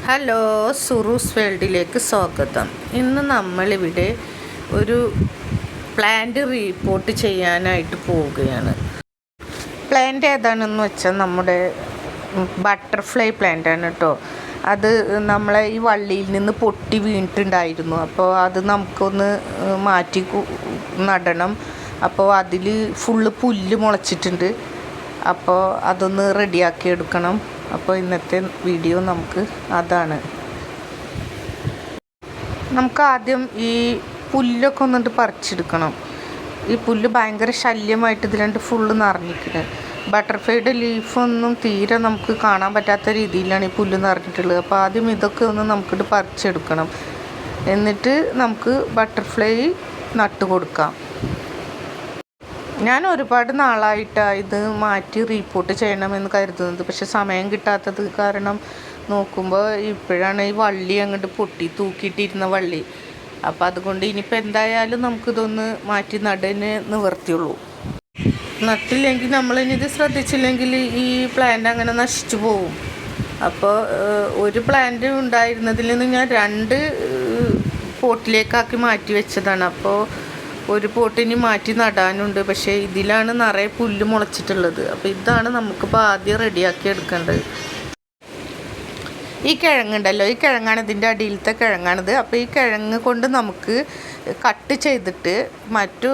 Hello, സുറൂസ് വേൾഡിലേക്ക് സ്വാഗതം. ഇന്ന് നമ്മളിവിടെ ഒരു പ്ലാന്റ് റിപ്പോർട്ട് ചെയ്യാനായിട്ട് പോവുകയാണ്. പ്ലാന്റ് ഏതാണെന്ന് വെച്ചാൽ നമ്മുടെ ബട്ടർഫ്ലൈ പ്ലാന്റാണ് കേട്ടോ. അത് നമ്മളെ ഈ വള്ളിയിൽ നിന്ന് പൊട്ടി വീണിട്ടുണ്ടായിരുന്നു. അപ്പോൾ അത് നമുക്കൊന്ന് മാറ്റി നടണം. അപ്പോൾ അതിൽ ഫുള്ള് പുല്ല് മുളച്ചിട്ടുണ്ട്. അപ്പോൾ അതൊന്ന് റെഡിയാക്കി എടുക്കണം. അപ്പോൾ ഇന്നത്തെ വീഡിയോ നമുക്ക് അതാണ്. നമുക്ക് ആദ്യം ഈ പുല്ലൊക്കെ ഒന്നിട്ട് പറിച്ചെടുക്കണം. ഈ പുല്ല് ഭയങ്കര ശല്യമായിട്ട് ഇതിലുണ്ട്, ഫുള്ള് നിറഞ്ഞിരിക്കുന്നത്. ബട്ടർഫ്ലൈയുടെ ലീഫൊന്നും തീരെ നമുക്ക് കാണാൻ പറ്റാത്ത രീതിയിലാണ് ഈ പുല്ല് നിറഞ്ഞിട്ടുള്ളത്. അപ്പോൾ ആദ്യം ഇതൊക്കെ ഒന്ന് നമുക്കിട്ട് പറിച്ചെടുക്കണം. എന്നിട്ട് നമുക്ക് ബട്ടർഫ്ലൈ നട്ട് കൊടുക്കാം. ഞാൻ ഒരുപാട് നാളായിട്ടാണ് ഇത് മാറ്റി റിപ്പോർട്ട് ചെയ്യണമെന്ന് കരുതുന്നത്. പക്ഷെ സമയം കിട്ടാത്തത് കാരണം നോക്കുമ്പോൾ ഇപ്പോഴാണ് ഈ വള്ളി അങ്ങോട്ട് പൊട്ടി, തൂക്കിയിട്ടിരുന്ന വള്ളി. അപ്പോൾ അതുകൊണ്ട് ഇനിയിപ്പോൾ എന്തായാലും നമുക്കിതൊന്ന് മാറ്റി നടുന്നേ നിവർത്തിയുള്ളൂ. നട്ടില്ലെങ്കിൽ നമ്മളിനി ഇത് ശ്രദ്ധിച്ചില്ലെങ്കിൽ ഈ പ്ലാന്റ് അങ്ങനെ നശിച്ചു പോവും. അപ്പോൾ ഒരു പ്ലാന്റ് ഉണ്ടായിരുന്നതിൽ നിന്ന് ഞാൻ 2 പോട്ടിലേക്കാക്കി മാറ്റി വെച്ചതാണ്. അപ്പോൾ ഒരു പോട്ടിന് മാറ്റി നടാനുണ്ട്. പക്ഷേ ഇതിലാണ് നിറയെ പുല്ല് മുളച്ചിട്ടുള്ളത്. അപ്പോൾ ഇതാണ് നമുക്കിപ്പോൾ ആദ്യം റെഡിയാക്കി എടുക്കേണ്ടത്. ഈ കിഴങ്ങുണ്ടല്ലോ, ഈ കിഴങ്ങാണ് ഇതിൻ്റെ അടിയിലത്തെ കിഴങ്ങാണിത്. അപ്പോൾ ഈ കിഴങ്ങ് കൊണ്ട് നമുക്ക് കട്ട് ചെയ്തിട്ട് മറ്റു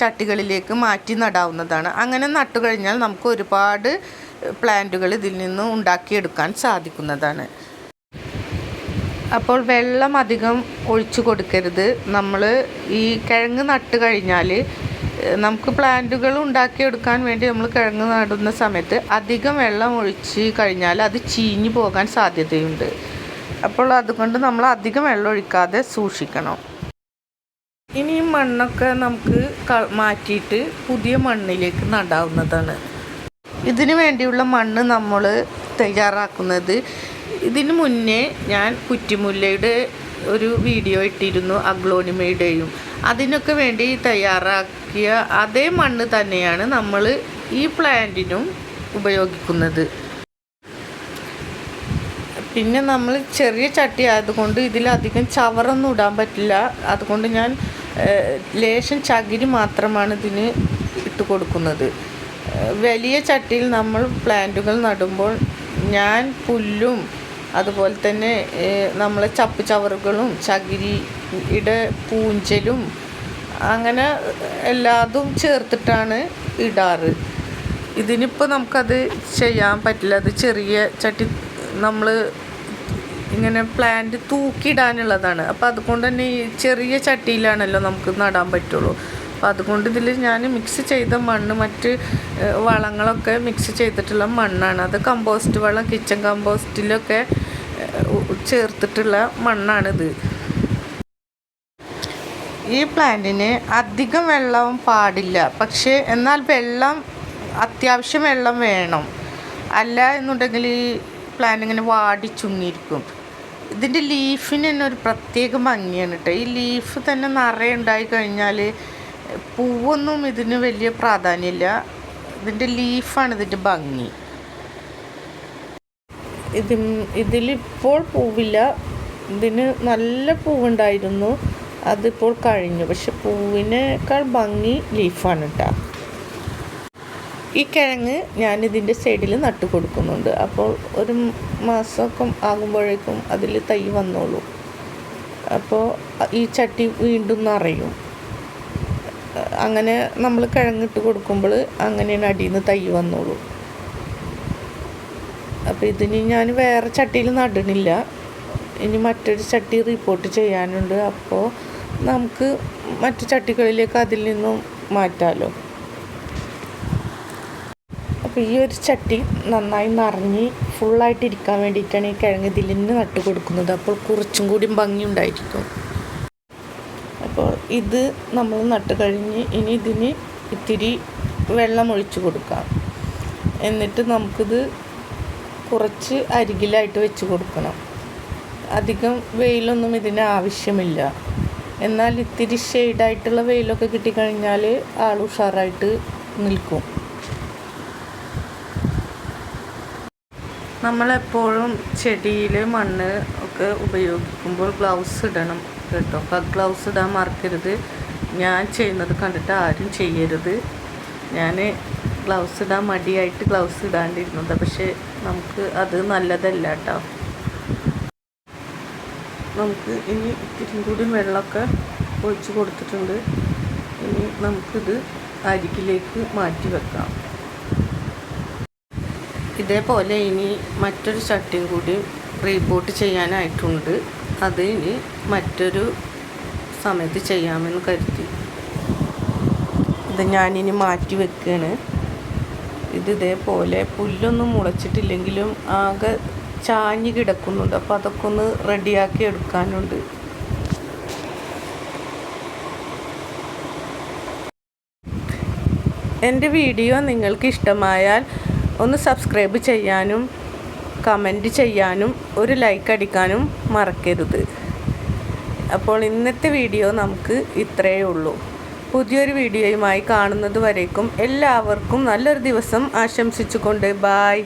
ചട്ടികളിലേക്ക് മാറ്റി നടാവുന്നതാണ്. അങ്ങനെ നട്ടു കഴിഞ്ഞാൽ നമുക്ക് ഒരുപാട് പ്ലാന്റുകൾ ഇതിൽ നിന്ന് ഉണ്ടാക്കിയെടുക്കാൻ സാധിക്കുന്നതാണ്. അപ്പോൾ വെള്ളം അധികം ഒഴിച്ചു കൊടുക്കരുത്. നമ്മൾ ഈ കിഴങ്ങ് നട്ട് കഴിഞ്ഞാൽ നമുക്ക് പ്ലാന്റുകൾ ഉണ്ടാക്കിയെടുക്കാൻ വേണ്ടി നമ്മൾ കിഴങ്ങ് നടുന്ന സമയത്ത് അധികം വെള്ളം ഒഴിച്ച് കഴിഞ്ഞാൽ അത് ചീഞ്ഞു പോകാൻ സാധ്യതയുണ്ട്. അപ്പോൾ അതുകൊണ്ട് നമ്മൾ അധികം വെള്ളം ഒഴിക്കാതെ സൂക്ഷിക്കണം. ഇനി മണ്ണൊക്കെ നമുക്ക് മാറ്റിയിട്ട് പുതിയ മണ്ണിലേക്ക് നടാവുന്നതാണ്. ഇതിനു വേണ്ടിയുള്ള മണ്ണ് നമ്മൾ തയ്യാറാക്കുന്നത്, ഇതിന് മുന്നേ ഞാൻ കുറ്റിമുല്ലയുടെ ഒരു വീഡിയോ ഇട്ടിരുന്നു, അഗ്ലോണിമയുടെയും. അതിനൊക്കെ വേണ്ടി തയ്യാറാക്കിയ അതേ മണ്ണ് തന്നെയാണ് നമ്മൾ ഈ പ്ലാന്റിനും ഉപയോഗിക്കുന്നത്. പിന്നെ നമ്മൾ ചെറിയ ചട്ടി ആയതുകൊണ്ട് ഇതിലധികം ചവറൊന്നും ഇടാൻ പറ്റില്ല. അതുകൊണ്ട് ഞാൻ ലേശം ചകിരി മാത്രമാണ് ഇതിന് ഇട്ട് കൊടുക്കുന്നത്. വലിയ ചട്ടിയിൽ നമ്മൾ പ്ലാന്റുകൾ നടുമ്പോൾ ഞാൻ പുല്ലും അതുപോലെ തന്നെ നമ്മളെ ചപ്പ് ചവറുകളും ചകിരിയുടെ പൂഞ്ചലും അങ്ങനെ എല്ലാതും ചേർത്തിട്ടാണ് ഇടാറ്. ഇതിനിപ്പോൾ നമുക്കത് ചെയ്യാൻ പറ്റില്ല. അത് ചെറിയ ചട്ടി, നമ്മൾ ഇങ്ങനെ പ്ലാന്റ് തൂക്കിയിടാനുള്ളതാണ്. അപ്പോൾ അതുകൊണ്ട് തന്നെ ഈ ചെറിയ ചട്ടിയിലാണല്ലോ നമുക്ക് നടാൻ പറ്റുള്ളൂ. അപ്പോൾ അതുകൊണ്ട് ഇതിൽ ഞാൻ മിക്സ് ചെയ്ത മണ്ണ്, മറ്റ് വളങ്ങളൊക്കെ മിക്സ് ചെയ്തിട്ടുള്ള മണ്ണാണ്. അത് കമ്പോസ്റ്റ് വളം, കിച്ചൺ കമ്പോസ്റ്റിലൊക്കെ ചേർത്തിട്ടുള്ള മണ്ണാണിത്. ഈ പ്ലാന്റിന് അധികം വെള്ളം പാടില്ല. പക്ഷേ എന്നാൽ വെള്ളം, അത്യാവശ്യം വെള്ളം വേണം. അല്ല എന്നുണ്ടെങ്കിൽ ഈ പ്ലാന്റ് ഇങ്ങനെ വാടി ചുങ്ങിയിരിക്കും. ഇതിൻ്റെ ലീഫിന് തന്നെ ഒരു പ്രത്യേക ഭംഗിയാണ് കേട്ടോ. ഈ ലീഫ് തന്നെ നിറയെ ഉണ്ടായി കഴിഞ്ഞാൽ പൂവൊന്നും ഇതിന് വലിയ പ്രാധാന്യമില്ല. ഇതിൻ്റെ ലീഫാണ് ഇതിൻ്റെ ഭംഗി. ഇതിലിപ്പോൾ പൂവില്ല. ഇതിന് നല്ല പൂവുണ്ടായിരുന്നു, അതിപ്പോൾ കഴിഞ്ഞു. പക്ഷെ പൂവിനേക്കാൾ ഭംഗി ലീഫാണ് കേട്ടോ. ഈ കിഴങ്ങ് ഞാനിതിൻ്റെ സൈഡിൽ നട്ടു കൊടുക്കുന്നുണ്ട്. അപ്പോൾ 1 മാസമൊക്കെ ആകുമ്പോഴേക്കും അതിൽ തൈ വന്നോളൂ. അപ്പോൾ ഈ ചട്ടി വീണ്ടും നിറയും. അങ്ങനെ നമ്മൾ കിഴങ്ങിട്ട് കൊടുക്കുമ്പോൾ അങ്ങനെയാണ് അടിയിൽ നിന്ന് തൈ വന്നോളൂ. അപ്പോൾ ഇതിന് ഞാൻ വേറെ ചട്ടിയിൽ നടണില്ല. ഇനി മറ്റൊരു ചട്ടി റിപ്പോർട്ട് ചെയ്യാനുണ്ട്. അപ്പോൾ നമുക്ക് മറ്റു ചട്ടികളിലേക്ക് അതിൽ നിന്നും മാറ്റാമല്ലോ. അപ്പോൾ ഈ ഒരു ചട്ടി നന്നായി നിറഞ്ഞ് ഫുള്ളായിട്ട് ഇരിക്കാൻ വേണ്ടിയിട്ടാണ് ഈ കിഴങ്ങ് ഇതിൽ നിന്ന് നട്ട് കൊടുക്കുന്നത്. അപ്പോൾ കുറച്ചും കൂടി ഭംഗി ഉണ്ടായിരിക്കും. അപ്പോൾ ഇത് നമ്മൾ നട്ട് കഴിഞ്ഞ് ഇനി ഇതിന് ഇത്തിരി വെള്ളം ഒഴിച്ച് കൊടുക്കാം. എന്നിട്ട് നമുക്കിത് കുറച്ച് അരികിലായിട്ട് വെച്ച് കൊടുക്കണം. അധികം വെയിലൊന്നും ഇതിന് ആവശ്യമില്ല. എന്നാൽ ഇത്തിരി ഷെയ്ഡായിട്ടുള്ള വെയിലൊക്കെ കിട്ടിക്കഴിഞ്ഞാൽ ആൾ ഉഷാറായിട്ട് നിൽക്കും. നമ്മളെപ്പോഴും ചെടിയിൽ മണ്ണ് ഒക്കെ ഉപയോഗിക്കുമ്പോൾ ഗ്ലൗസ് ഇടണം കേട്ടോ. ഗ്ലൗസ് ഇടാൻ മറക്കരുത്. ഞാൻ ചെയ്യുന്നത് കണ്ടിട്ട് ആരും ചെയ്യരുത്. ഞാൻ ഗ്ലൗസ് ഇടാൻ മടിയായിട്ട് ഗ്ലൗസ് ഇടാണ്ടിരുന്നത്, പക്ഷേ നമുക്ക് അത് നല്ലതല്ല കേട്ടോ. നമുക്ക് ഇനി ഇത്തിരി കൂടി വെള്ളമൊക്കെ ഒഴിച്ച് കൊടുത്തിട്ടുണ്ട്. ഇനി നമുക്കിത് അരികിലേക്ക് മാറ്റി വെക്കാം. ഇതേപോലെ ഇനി മറ്റൊരു ചട്ടിയും കൂടി റീബൂട്ട് ചെയ്യാനായിട്ടുണ്ട്. അത് ഇനി മറ്റൊരു സമയത്ത് ചെയ്യാമെന്ന് കരുതി ഇത് ഞാനിനി മാറ്റി വെക്കുകയാണ്. ഇതേപോലെ പുല്ലൊന്നും മുളച്ചിട്ടില്ലെങ്കിലും ആകെ ചാഞ്ഞ് കിടക്കുന്നുണ്ട്. അപ്പോൾ അതൊക്കെ ഒന്ന് റെഡിയാക്കി എടുക്കാനുണ്ട്. എൻ്റെ വീഡിയോ നിങ്ങൾക്ക് ഇഷ്ടമായാൽ ഒന്ന് സബ്സ്ക്രൈബ് ചെയ്യാനും കമൻറ്റ് ചെയ്യാനും ഒരു ലൈക്ക് അടിക്കാനും മറക്കരുത്. അപ്പോൾ ഇന്നത്തെ വീഡിയോ നമുക്ക് ഇത്രയേ ഉള്ളൂ. പുതിയൊരു വീഡിയോയുമായി കാണുന്നത് വരേക്കും എല്ലാവർക്കും നല്ലൊരു ദിവസം ആശംസിച്ചുകൊണ്ട് ബായ്.